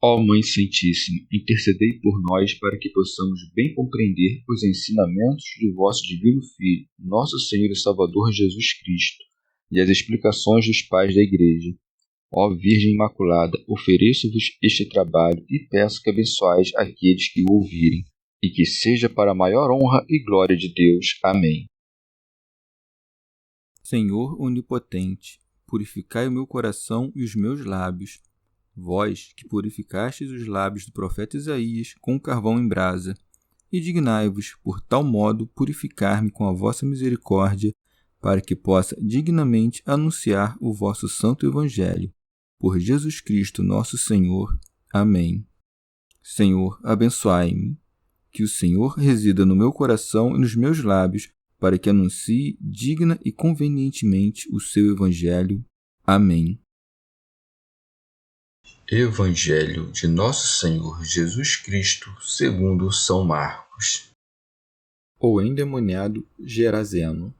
Ó Mãe Santíssima, intercedei por nós para que possamos bem compreender os ensinamentos de vosso Divino Filho, nosso Senhor e Salvador Jesus Cristo, e as explicações dos pais da Igreja. Ó Virgem Imaculada, ofereço-vos este trabalho e peço que abençoais aqueles que o ouvirem, e que seja para a maior honra e glória de Deus. Amém. Senhor onipotente, purificai o meu coração e os meus lábios. Vós, que purificastes os lábios do profeta Isaías com carvão em brasa, e dignai-vos, por tal modo, purificar-me com a vossa misericórdia, para que possa dignamente anunciar o vosso santo Evangelho. Por Jesus Cristo nosso Senhor. Amém. Senhor, abençoai-me. Que o Senhor resida no meu coração e nos meus lábios, para que anuncie digna e convenientemente o seu Evangelho. Amém. Evangelho de Nosso Senhor Jesus Cristo, segundo São Marcos. O endemoniado Gerazeno.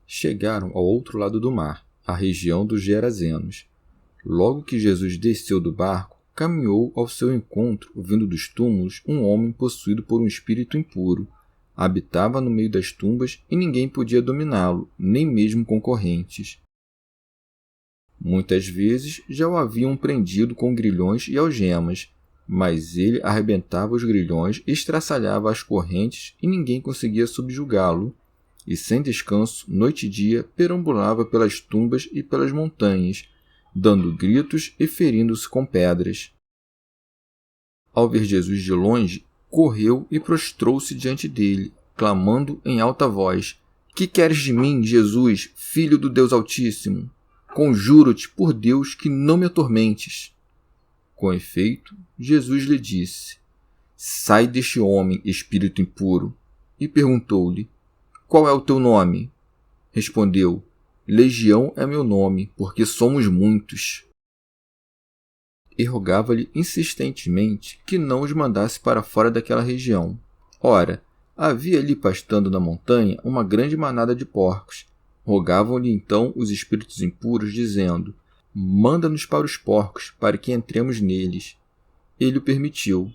Chegaram ao outro lado do mar, a região dos Gerazenos. Logo que Jesus desceu do barco, caminhou ao seu encontro, vindo dos túmulos, um homem possuído por um espírito impuro. Habitava no meio das tumbas e ninguém podia dominá-lo, nem mesmo concorrentes. Muitas vezes já o haviam prendido com grilhões e algemas, mas ele arrebentava os grilhões, estraçalhava as correntes e ninguém conseguia subjugá-lo. E sem descanso, noite e dia, perambulava pelas tumbas e pelas montanhas, dando gritos e ferindo-se com pedras. Ao ver Jesus de longe, correu e prostrou-se diante dele, clamando em alta voz: Que queres de mim, Jesus, Filho do Deus Altíssimo? Conjuro-te por Deus que não me atormentes. Com efeito, Jesus lhe disse: Sai deste homem, espírito impuro. E perguntou-lhe: Qual é o teu nome? Respondeu: Legião é meu nome, porque somos muitos. E rogava-lhe insistentemente que não os mandasse para fora daquela região. Ora, havia ali pastando na montanha uma grande manada de porcos. Rogavam-lhe então os espíritos impuros, dizendo: Manda-nos para os porcos, para que entremos neles. Ele o permitiu.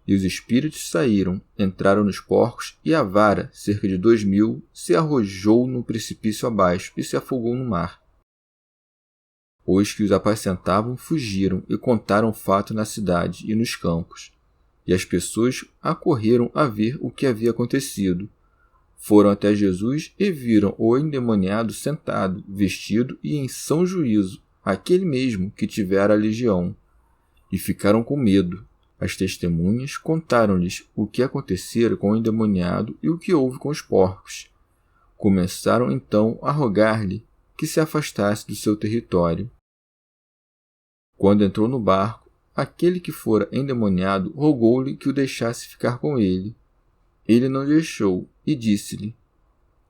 E os espíritos saíram, entraram nos porcos, e a vara, cerca de 2000, se arrojou no precipício abaixo e se afogou no mar. Os que os apacentavam fugiram e contaram o fato na cidade e nos campos. E as pessoas acorreram a ver o que havia acontecido. Foram até Jesus e viram o endemoniado sentado, vestido e em são juízo, aquele mesmo que tivera a legião. E ficaram com medo. As testemunhas contaram-lhes o que acontecera com o endemoniado e o que houve com os porcos. Começaram então a rogar-lhe que se afastasse do seu território. Quando entrou no barco, aquele que fora endemoniado rogou-lhe que o deixasse ficar com ele. Ele não deixou e disse-lhe: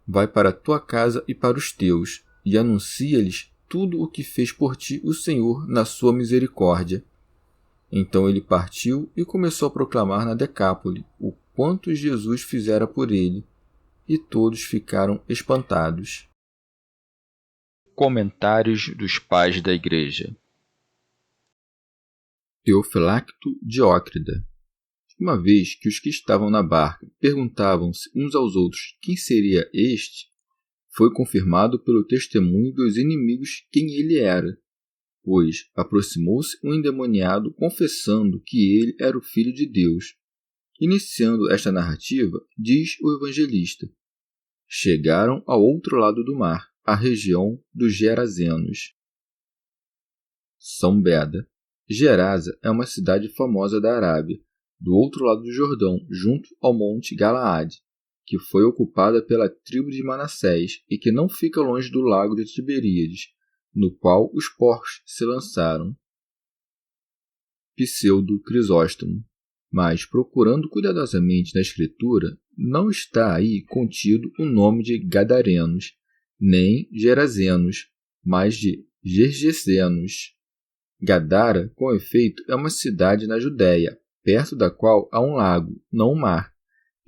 Vai para a tua casa e para os teus, e anuncia-lhes tudo o que fez por ti o Senhor na sua misericórdia. Então ele partiu e começou a proclamar na Decápole o quanto Jesus fizera por ele, e todos ficaram espantados. Comentários dos Pais da Igreja. Teofilacto Diócrida. Uma vez que os que estavam na barca perguntavam-se uns aos outros quem seria este, foi confirmado pelo testemunho dos inimigos quem ele era. Pois aproximou-se um endemoniado confessando que ele era o Filho de Deus. Iniciando esta narrativa, diz o evangelista: Chegaram ao outro lado do mar, a região dos Gerazenos. São Beda. Gerasa é uma cidade famosa da Arábia, do outro lado do Jordão, junto ao monte Galaade, que foi ocupada pela tribo de Manassés e que não fica longe do lago de Tiberíades, no qual os porcos se lançaram. Pseudo Crisóstomo. Mas, procurando cuidadosamente na Escritura, não está aí contido o nome de Gadarenos, nem Gerazenos, mas de Gergesenos. Gadara, com efeito, é uma cidade na Judéia, perto da qual há um lago, não um mar.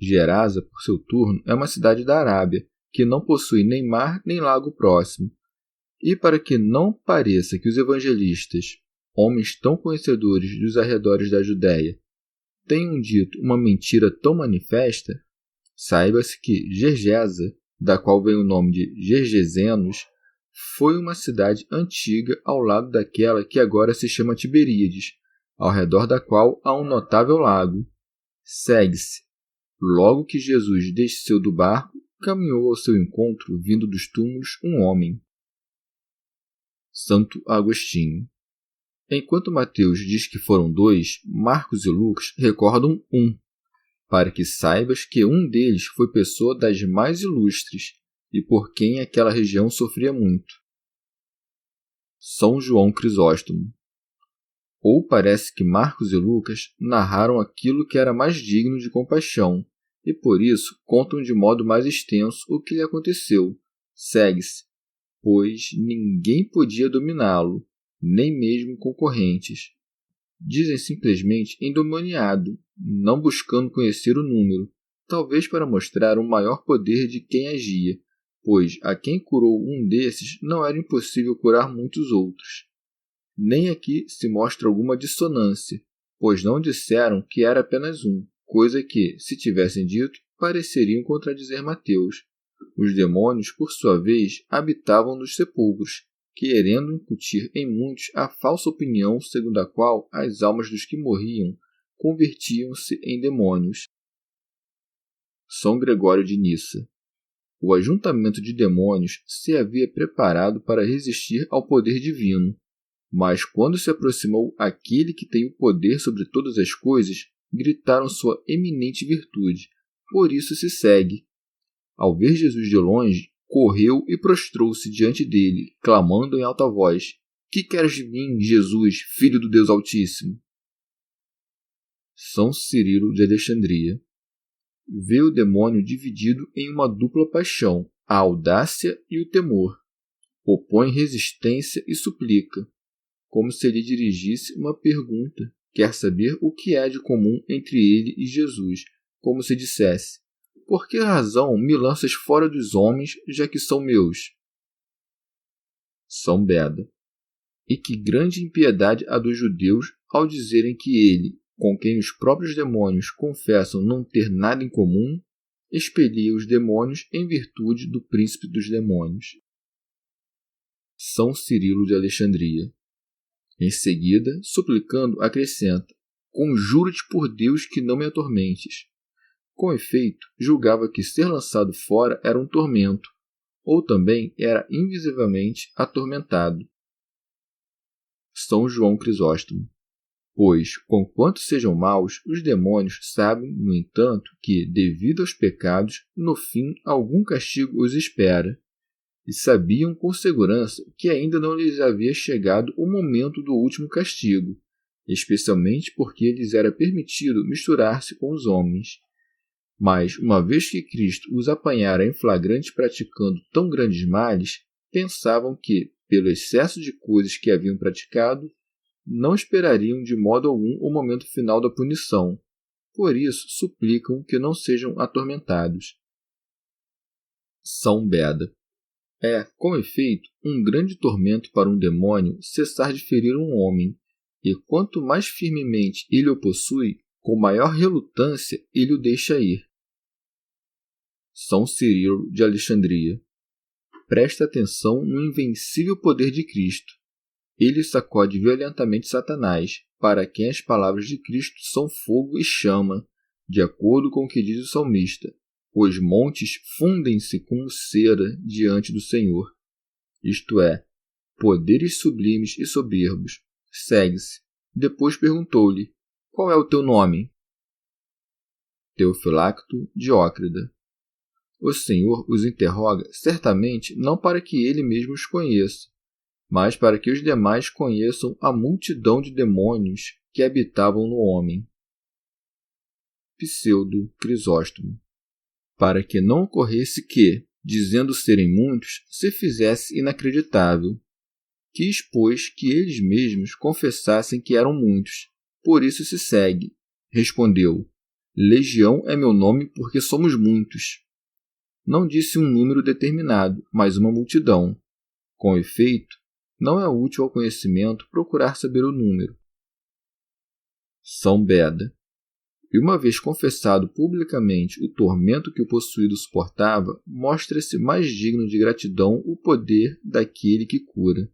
Gerasa, por seu turno, é uma cidade da Arábia, que não possui nem mar nem lago próximo. E para que não pareça que os evangelistas homens tão conhecedores dos arredores da Judéia, tenham dito uma mentira tão manifesta, saiba-se que Gergesa, da qual vem o nome de Gergesenos, foi uma cidade antiga ao lado daquela que agora se chama Tiberíades, ao redor da qual há um notável lago. Segue-se. Logo que Jesus desceu do barco, caminhou ao seu encontro, vindo dos túmulos, um homem. Santo Agostinho. Enquanto Mateus diz que foram 2, Marcos e Lucas recordam 1, para que saibas que um deles foi pessoa das mais ilustres e por quem aquela região sofria muito. São João Crisóstomo. Ou parece que Marcos e Lucas narraram aquilo que era mais digno de compaixão, e por isso contam de modo mais extenso o que lhe aconteceu. Segue-se, pois ninguém podia dominá-lo, nem mesmo concorrentes. Dizem simplesmente endemoniado, não buscando conhecer o número, talvez para mostrar o maior poder de quem agia, pois a quem curou um desses não era impossível curar muitos outros. Nem aqui se mostra alguma dissonância, pois não disseram que era apenas um, coisa que, se tivessem dito, pareceriam contradizer Mateus. Os demônios, por sua vez, habitavam nos sepulcros, querendo incutir em muitos a falsa opinião segundo a qual as almas dos que morriam convertiam-se em demônios. São Gregório de Nissa. O ajuntamento de demônios se havia preparado para resistir ao poder divino, mas quando se aproximou aquele que tem o poder sobre todas as coisas, gritaram sua eminente virtude. Por isso se segue. Ao ver Jesus de longe, correu e prostrou-se diante dele, clamando em alta voz: Que queres de mim, Jesus, Filho do Deus Altíssimo? São Cirilo de Alexandria. Vê o demônio dividido em uma dupla paixão, a audácia e o temor. Opõe resistência e suplica, como se lhe dirigisse uma pergunta. Quer saber o que há de comum entre ele e Jesus, como se dissesse: Por que razão me lanças fora dos homens, já que são meus? São Beda. E que grande impiedade há dos judeus ao dizerem que ele, com quem os próprios demônios confessam não ter nada em comum, expelia os demônios em virtude do príncipe dos demônios. São Cirilo de Alexandria. Em seguida, suplicando, acrescenta: Conjuro-te por Deus que não me atormentes. Com efeito, julgava que ser lançado fora era um tormento, ou também era invisivelmente atormentado. São João Crisóstomo. Pois, conquanto sejam maus, os demônios sabem, no entanto, que, devido aos pecados, no fim algum castigo os espera, e sabiam com segurança que ainda não lhes havia chegado o momento do último castigo, especialmente porque lhes era permitido misturar-se com os homens. Mas, uma vez que Cristo os apanhara em flagrante praticando tão grandes males, pensavam que, pelo excesso de coisas que haviam praticado, não esperariam de modo algum o momento final da punição. Por isso, suplicam que não sejam atormentados. São Beda. É, com efeito, um grande tormento para um demônio cessar de ferir um homem, e quanto mais firmemente ele o possui, com maior relutância ele o deixa ir. São Cirilo de Alexandria. Presta atenção no invencível poder de Cristo. Ele sacode violentamente Satanás, para quem as palavras de Cristo são fogo e chama, de acordo com o que diz o salmista: Os montes fundem-se como cera diante do Senhor. Isto é, poderes sublimes e soberbos. Segue-se. Depois perguntou-lhe: Qual é o teu nome? Teofilacto Diócrida. O Senhor os interroga certamente não para que ele mesmo os conheça, mas para que os demais conheçam a multidão de demônios que habitavam no homem. Pseudo Crisóstomo. Para que não ocorresse que, dizendo serem muitos, se fizesse inacreditável. Quis, pois, que eles mesmos confessassem que eram muitos. Por isso se segue. Respondeu: Legião é meu nome porque somos muitos. Não disse um número determinado, mas uma multidão. Com efeito, não é útil ao conhecimento procurar saber o número. São Beda. E uma vez confessado publicamente o tormento que o possuído suportava, mostra-se mais digno de gratidão o poder daquele que cura.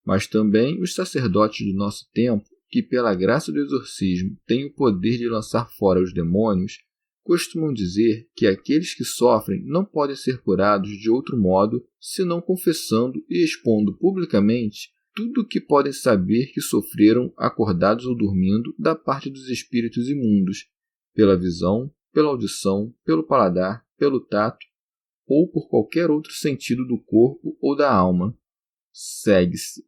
Mas também os sacerdotes do nosso tempo, que pela graça do exorcismo têm o poder de lançar fora os demônios, costumam dizer que aqueles que sofrem não podem ser curados de outro modo senão confessando e expondo publicamente tudo o que podem saber que sofreram acordados ou dormindo da parte dos espíritos imundos, pela visão, pela audição, pelo paladar, pelo tato ou por qualquer outro sentido do corpo ou da alma. Segue-se.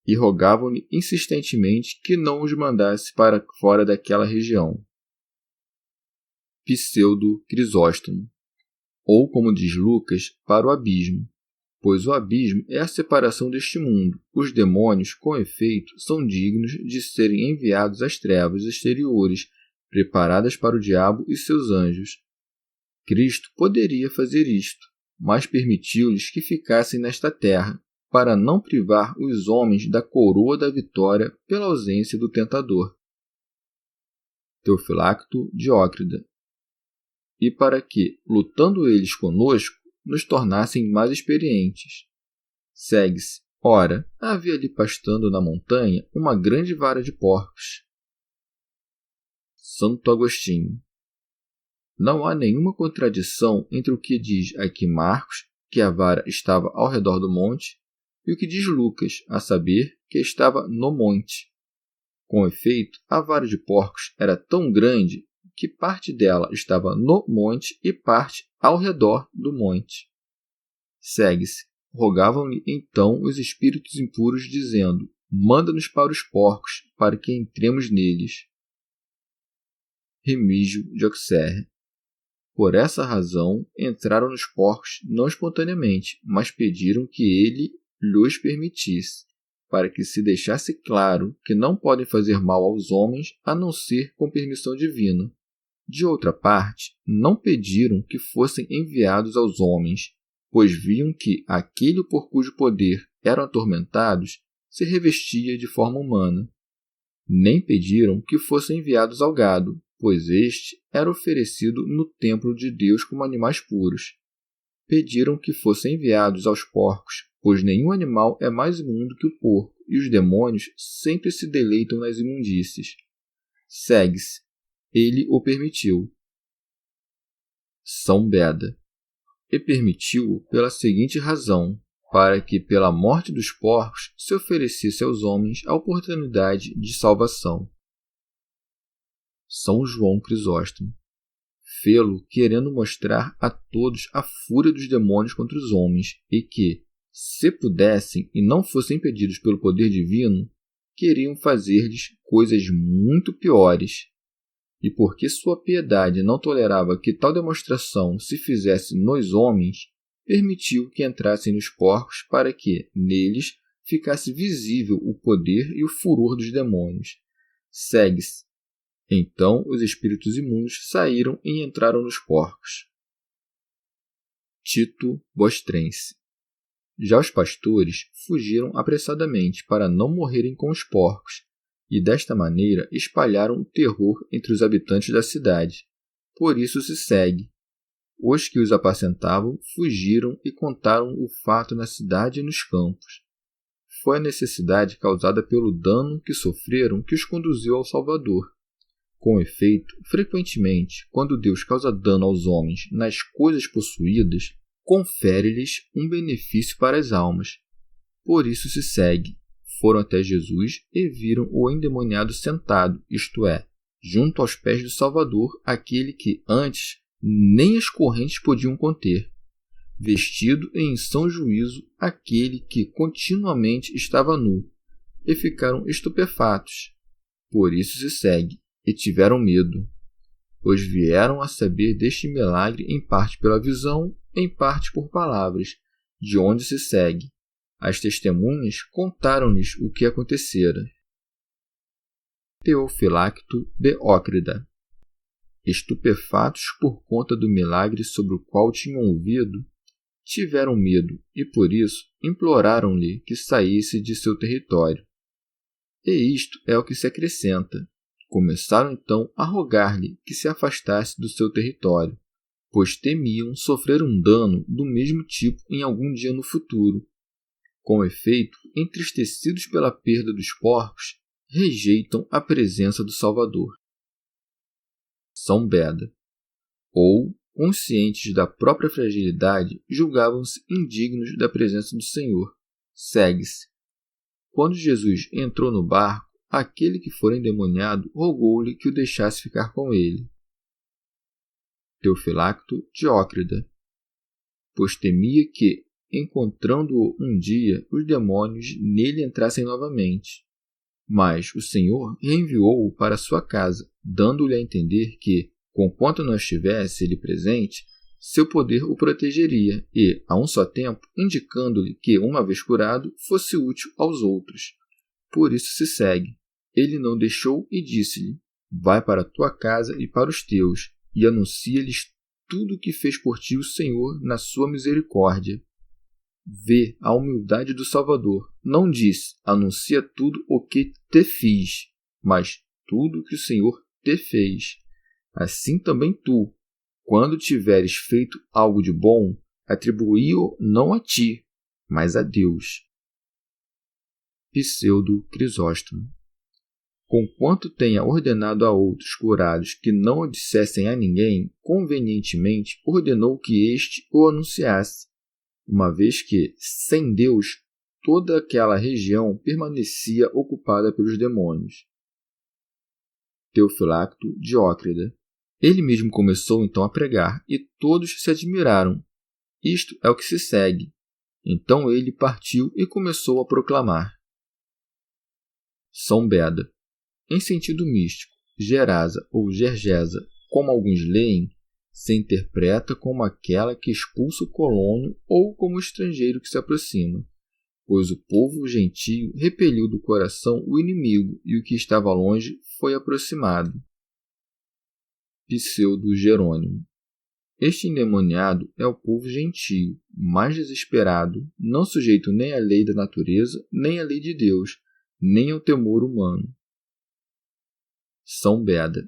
E rogavam-lhe insistentemente que não os mandasse para fora daquela região. Pseudo Crisóstomo. Ou, como diz Lucas, para o abismo, pois o abismo é a separação deste mundo. Os demônios, com efeito, são dignos de serem enviados às trevas exteriores, preparadas para o diabo e seus anjos. Cristo poderia fazer isto, mas permitiu-lhes que ficassem nesta terra, para não privar os homens da coroa da vitória pela ausência do tentador. Teofilacto Diócrida. E para que, lutando eles conosco, nos tornassem mais experientes. Segue-se. Ora, havia ali pastando na montanha uma grande vara de porcos. Santo Agostinho. Não há nenhuma contradição entre o que diz aqui Marcos, que a vara estava ao redor do monte, e o que diz Lucas, a saber, que estava no monte. Com efeito, a vara de porcos era tão grande que parte dela estava no monte e parte ao redor do monte. Segue-se. Rogavam-lhe então os espíritos impuros, dizendo: manda-nos para os porcos, para que entremos neles. Remígio de Auxerre. Por essa razão, entraram nos porcos não espontaneamente, mas pediram que ele lhos permitisse, para que se deixasse claro que não podem fazer mal aos homens a não ser com permissão divina. De outra parte, não pediram que fossem enviados aos homens, pois viam que aquele por cujo poder eram atormentados se revestia de forma humana. Nem pediram que fossem enviados ao gado, pois este era oferecido no templo de Deus como animais puros. Pediram que fossem enviados aos porcos, pois nenhum animal é mais imundo que o porco, e os demônios sempre se deleitam nas imundícies. Segue-se. Ele o permitiu. São Beda. E permitiu-o pela seguinte razão, para que pela morte dos porcos se oferecesse aos homens a oportunidade de salvação. São João Crisóstomo. Fê-lo querendo mostrar a todos a fúria dos demônios contra os homens, e que, se pudessem e não fossem impedidos pelo poder divino, queriam fazer-lhes coisas muito piores. E porque sua piedade não tolerava que tal demonstração se fizesse nos homens, permitiu que entrassem nos porcos para que, neles, ficasse visível o poder e o furor dos demônios. Segue-se. Então os espíritos imundos saíram e entraram nos porcos. Tito Bostrense. Já os pastores fugiram apressadamente para não morrerem com os porcos, e desta maneira espalharam o terror entre os habitantes da cidade. Por isso se segue. Os que os apacentavam fugiram e contaram o fato na cidade e nos campos. Foi a necessidade causada pelo dano que sofreram que os conduziu ao Salvador. Com efeito, frequentemente, quando Deus causa dano aos homens nas coisas possuídas, confere-lhes um benefício para as almas. Por isso se segue. Foram até Jesus e viram o endemoniado sentado, isto é, junto aos pés do Salvador, aquele que antes nem as correntes podiam conter, vestido em são juízo aquele que continuamente estava nu, e ficaram estupefatos. Por isso se segue, e tiveram medo, pois vieram a saber deste milagre em parte pela visão, em parte por palavras, de onde se segue. As testemunhas contaram-lhes o que acontecera. Teofilacto Diócrida. Estupefatos por conta do milagre sobre o qual tinham ouvido, tiveram medo e, por isso, imploraram-lhe que saísse de seu território. E isto é o que se acrescenta. Começaram então a rogar-lhe que se afastasse do seu território, pois temiam sofrer um dano do mesmo tipo em algum dia no futuro. Com efeito, entristecidos pela perda dos porcos, rejeitam a presença do Salvador. São Beda. Ou, conscientes da própria fragilidade, julgavam-se indignos da presença do Senhor. Segue-se. Quando Jesus entrou no barco, aquele que fora endemoniado rogou-lhe que o deixasse ficar com ele. Teofilacto Diócrida. Pois temia que, encontrando-o um dia, os demônios nele entrassem novamente. Mas o Senhor reenviou-o para sua casa, dando-lhe a entender que, conquanto não estivesse ele presente, seu poder o protegeria e, a um só tempo, indicando-lhe que, uma vez curado, fosse útil aos outros. Por isso se segue. Ele não deixou e disse-lhe: vai para a tua casa e para os teus, e anuncia-lhes tudo o que fez por ti o Senhor na sua misericórdia. Vê a humildade do Salvador. Não disse: anuncia tudo o que te fiz, mas tudo o que o Senhor te fez. Assim também tu, quando tiveres feito algo de bom, atribui-o não a ti, mas a Deus. Pseudo Crisóstomo. Conquanto tenha ordenado a outros curados que não o dissessem a ninguém, convenientemente ordenou que este o anunciasse, uma vez que, sem Deus, toda aquela região permanecia ocupada pelos demônios. Teofilacto Diócrida. Ele mesmo começou então a pregar, e todos se admiraram. Isto é o que se segue. Então ele partiu e começou a proclamar. São Beda. Em sentido místico, Gerasa ou Gergesa, como alguns leem, se interpreta como aquela que expulsa o colono ou como o estrangeiro que se aproxima, pois o povo gentio repeliu do coração o inimigo e o que estava longe foi aproximado. Pseudo Jerônimo. Este endemoniado é o povo gentio, mais desesperado, não sujeito nem à lei da natureza, nem à lei de Deus, nem ao temor humano. São Beda.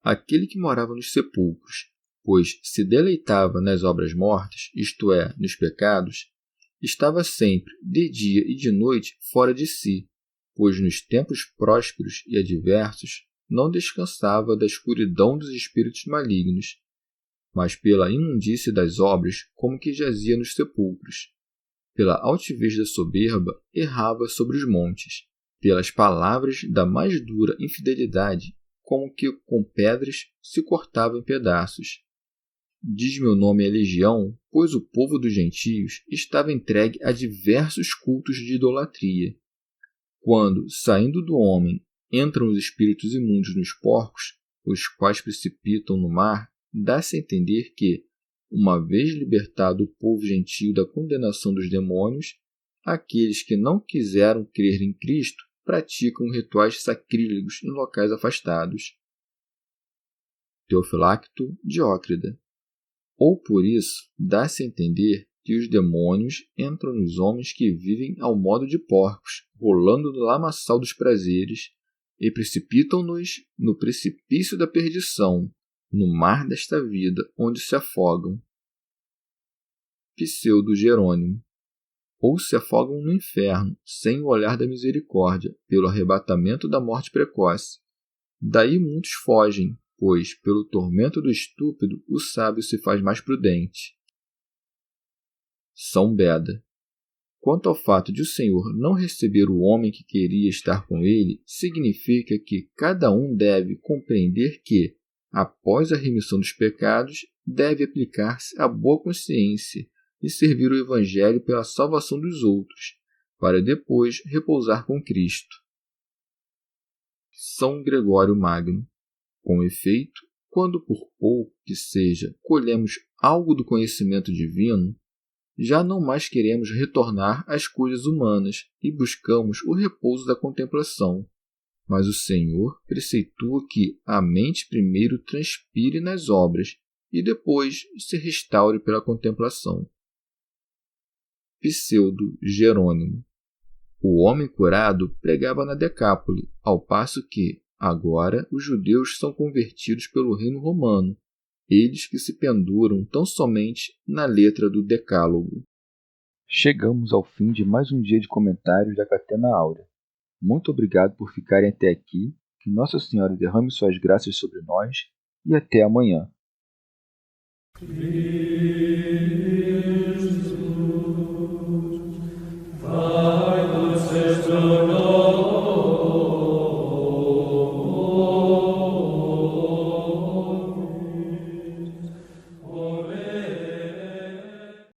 Aquele que morava nos sepulcros, pois se deleitava nas obras mortas, isto é, nos pecados, estava sempre, de dia e de noite, fora de si, pois nos tempos prósperos e adversos não descansava da escuridão dos espíritos malignos, mas pela imundície das obras, como que jazia nos sepulcros. Pela altivez da soberba, errava sobre os montes, pelas palavras da mais dura infidelidade, como que com pedras se cortava em pedaços. Diz meu nome é Legião, pois o povo dos gentios estava entregue a diversos cultos de idolatria. Quando, saindo do homem, entram os espíritos imundos nos porcos, os quais precipitam no mar, dá-se a entender que, uma vez libertado o povo gentio da condenação dos demônios, aqueles que não quiseram crer em Cristo praticam rituais sacrílegos em locais afastados. Teofilacto Diócrida. Ou por isso, dá-se a entender que os demônios entram nos homens que vivem ao modo de porcos, rolando no lamaçal dos prazeres, e precipitam-nos no precipício da perdição, no mar desta vida, onde se afogam. Pseudo Jerônimo. Ou se afogam no inferno, sem o olhar da misericórdia, pelo arrebatamento da morte precoce. Daí muitos fogem, pois, pelo tormento do estúpido, o sábio se faz mais prudente. São Beda. Quanto ao fato de o Senhor não receber o homem que queria estar com ele, significa que cada um deve compreender que, após a remissão dos pecados, deve aplicar-se à boa consciência e servir o Evangelho pela salvação dos outros, para depois repousar com Cristo. São Gregório Magno. Com efeito, quando por pouco que seja colhemos algo do conhecimento divino, já não mais queremos retornar às coisas humanas e buscamos o repouso da contemplação. Mas o Senhor preceitua que a mente primeiro transpire nas obras e depois se restaure pela contemplação. Pseudo-Jerônimo. O homem curado pregava na Decápole, ao passo que, agora, os judeus são convertidos pelo reino romano, eles que se penduram tão somente na letra do Decálogo. Chegamos ao fim de mais um dia de comentários da Catena Áurea. Muito obrigado por ficarem até aqui, que Nossa Senhora derrame suas graças sobre nós e até amanhã.